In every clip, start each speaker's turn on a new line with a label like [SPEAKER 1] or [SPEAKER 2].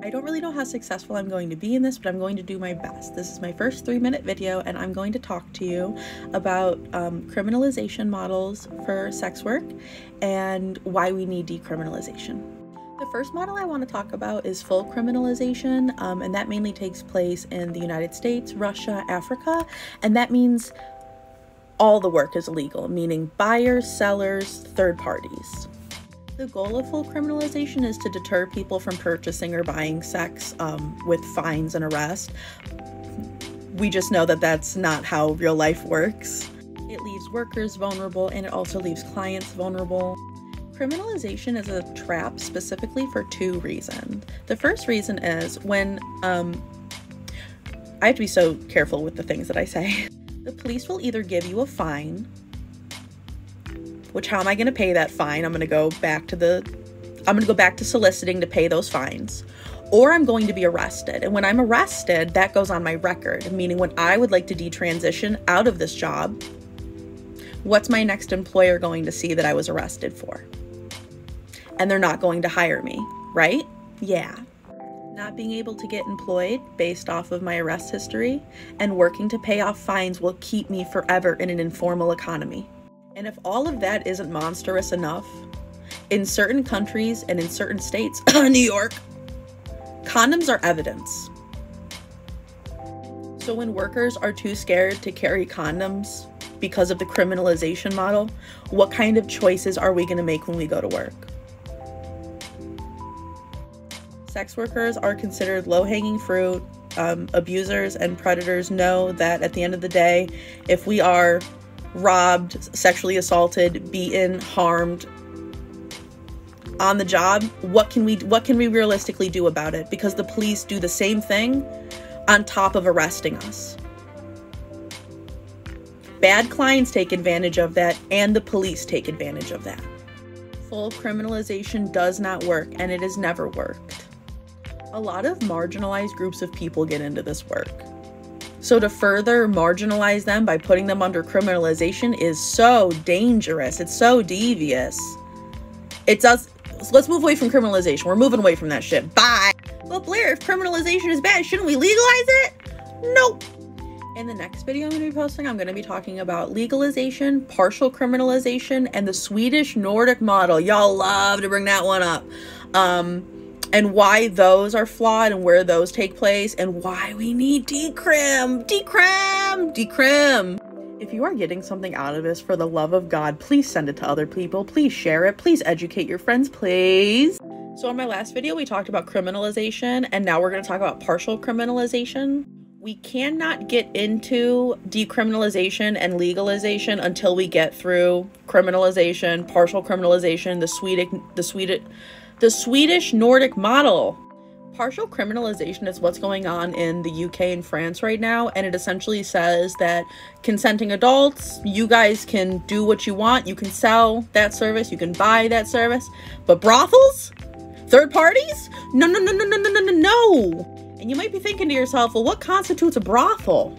[SPEAKER 1] I don't really know how successful I'm going to be in this, but I'm going to do my best. This is my first 3-minute video, and I'm going to talk to you about criminalization models for sex work and why we need decriminalization. The first model I want to talk about is full criminalization, and that mainly takes place in the United States, Russia, Africa, and that means all the work is illegal, meaning buyers, sellers, third parties. The goal of full criminalization is to deter people from purchasing or buying sex with fines and arrest. We just know that that's not how real life works. It leaves workers vulnerable, and it also leaves clients vulnerable. Criminalization is a trap specifically for 2 reasons. The first reason is when, I have to be so careful with the things that I say. The police will either give you a fine, which how am I going to pay that fine? I'm going to go back to soliciting to pay those fines, or I'm going to be arrested. And when I'm arrested, that goes on my record, meaning when I would like to detransition out of this job, what's my next employer going to see that I was arrested for? And they're not going to hire me, right? Yeah. Not being able to get employed based off of my arrest history and working to pay off fines will keep me forever in an informal economy. And if all of that isn't monstrous enough, in certain countries and in certain states, New York, condoms are evidence. So when workers are too scared to carry condoms because of the criminalization model, what kind of choices are we going to make when we go to work? Sex workers are considered low-hanging fruit. Abusers and predators know that at the end of the day, if we are robbed, sexually assaulted, beaten, harmed on the job, what can we realistically do about it? Because the police do the same thing on top of arresting us. Bad clients take advantage of that, and the police take advantage of that. Full criminalization does not work, and it has never worked. A lot of marginalized groups of people get into this work. So to further marginalize them by putting them under criminalization is so dangerous. It's so devious. Let's move away from criminalization. We're moving away from that shit. Bye. Well, Blair, if criminalization is bad, shouldn't we legalize it? Nope. In the next video I'm going to be posting, I'm going to be talking about legalization, partial criminalization, and the Swedish Nordic model. Y'all love to bring that one up. And why those are flawed and where those take place and why we need decrim. If you are getting something out of this, for the love of God, please send it to other people. Please share it. Please educate your friends, please. So in my last video, we talked about criminalization, and now we're going to talk about partial criminalization. We cannot get into decriminalization and legalization until we get through criminalization, partial criminalization, the Swedish Nordic model. Partial criminalization is what's going on in the UK and France right now, and it essentially says that consenting adults, you guys can do what you want, you can sell that service, you can buy that service, but brothels? Third parties? No. And you might be thinking to yourself, well, what constitutes a brothel?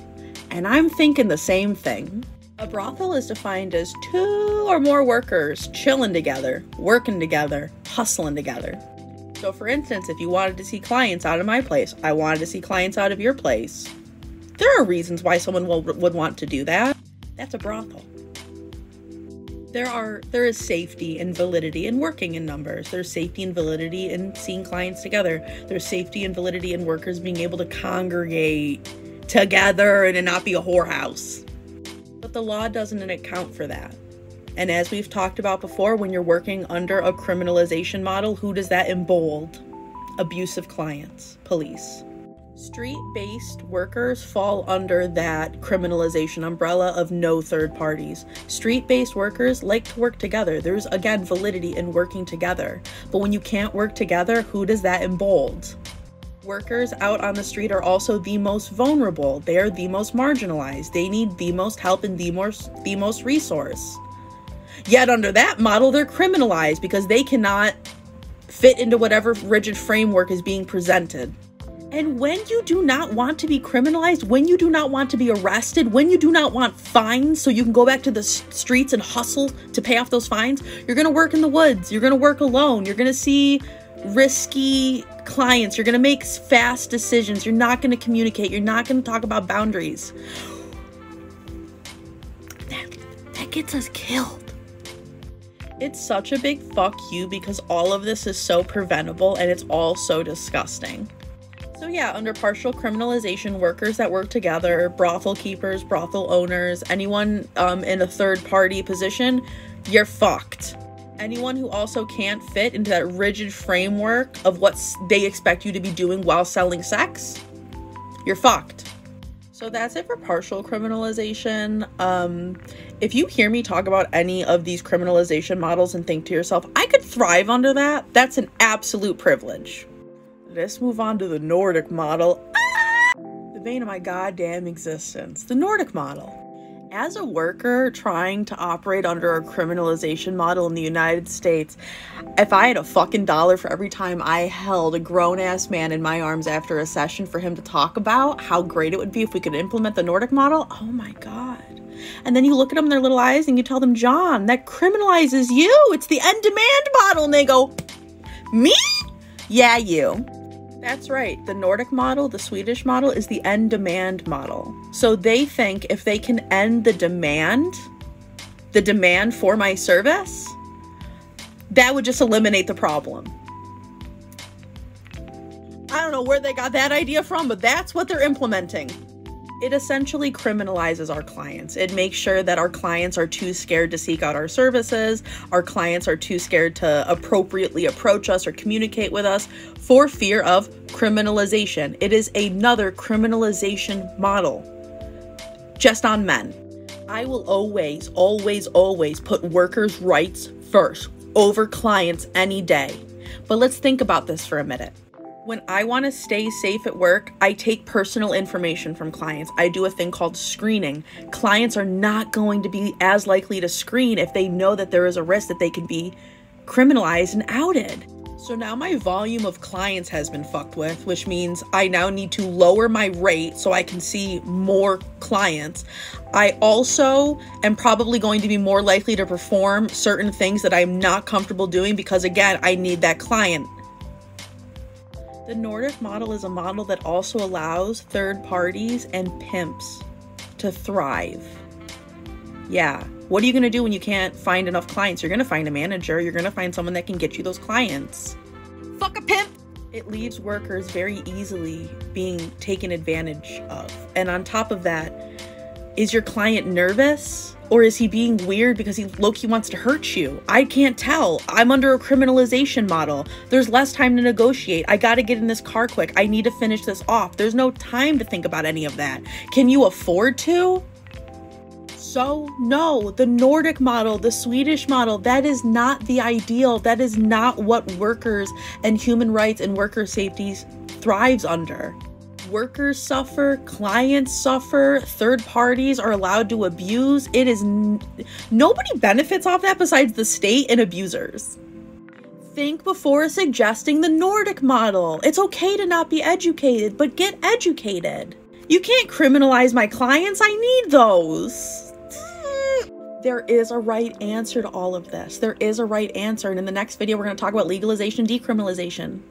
[SPEAKER 1] And I'm thinking the same thing. A brothel is defined as 2 or more workers chilling together, working together, hustling together. So for instance, if you wanted to see clients out of my place, I wanted to see clients out of your place. There are reasons why someone would want to do that. That's a brothel. There is safety and validity in working in numbers. There's safety and validity in seeing clients together. There's safety and validity in workers being able to congregate together and it not be a whorehouse. But the law doesn't account for that. And as we've talked about before, when you're working under a criminalization model, who does that embold? Abusive clients, police. Street-based workers fall under that criminalization umbrella of no third parties. Street-based workers like to work together. There's, again, validity in working together. But when you can't work together, who does that embold? Workers out on the street are also the most vulnerable. They are the most marginalized. They need the most help and the most resource. Yet under that model, they're criminalized because they cannot fit into whatever rigid framework is being presented. And when you do not want to be criminalized, when you do not want to be arrested, when you do not want fines so you can go back to the streets and hustle to pay off those fines, you're going to work in the woods. You're going to work alone. You're going to see risky clients. You're going to make fast decisions. You're not going to communicate. You're not going to talk about boundaries. That gets us killed. It's such a big fuck you because all of this is so preventable and it's all so disgusting. So yeah, under partial criminalization, workers that work together, brothel keepers, brothel owners, anyone in a third party position, you're fucked. Anyone who also can't fit into that rigid framework of what they expect you to be doing while selling sex, you're fucked. So that's it for partial criminalization. If you hear me talk about any of these criminalization models and think to yourself, I could thrive under that, that's an absolute privilege. Let's move on to the Nordic model. The bane of my goddamn existence. The Nordic model. As a worker trying to operate under a criminalization model in the United States, if I had a fucking dollar for every time I held a grown-ass man in my arms after a session for him to talk about how great it would be if we could implement the Nordic model, oh my God. And then you look at them in their little eyes and you tell them, John, that criminalizes you. It's the end demand model. And they go, me? Yeah, you. That's right. The Nordic model, the Swedish model, is the end demand model. So they think if they can end the demand for my service, that would just eliminate the problem. I don't know where they got that idea from, but that's what they're implementing. It essentially criminalizes our clients. It makes sure that our clients are too scared to seek out our services. Our clients are too scared to appropriately approach us or communicate with us for fear of criminalization. It is another criminalization model, just on men. I will always, always, always put workers' rights first over clients any day. But let's think about this for a minute. When I want to stay safe at work, I take personal information from clients. I do a thing called screening. Clients are not going to be as likely to screen if they know that there is a risk that they can be criminalized and outed. So now my volume of clients has been fucked with, which means I now need to lower my rate so I can see more clients. I also am probably going to be more likely to perform certain things that I'm not comfortable doing because, again, I need that client. The Nordic model is a model that also allows third parties and pimps to thrive. Yeah. What are you going to do when you can't find enough clients? You're going to find a manager. You're going to find someone that can get you those clients. Fuck a pimp! It leaves workers very easily being taken advantage of. And on top of that, is your client nervous? Or is he being weird because he low-key wants to hurt you? I can't tell. I'm under a criminalization model. There's less time to negotiate. I gotta get in this car quick. I need to finish this off. There's no time to think about any of that. Can you afford to? So no, the Nordic model, the Swedish model, that is not the ideal. That is not what workers and human rights and worker safety thrives under. Workers suffer, clients suffer, third parties are allowed to abuse. It is nobody benefits off that besides the state and abusers. Think before suggesting the Nordic model. It's okay to not be educated, but get educated. You can't criminalize my clients. I need those. There is a right answer to all of this. There is a right answer. And in the next video, we're going to talk about legalization, decriminalization.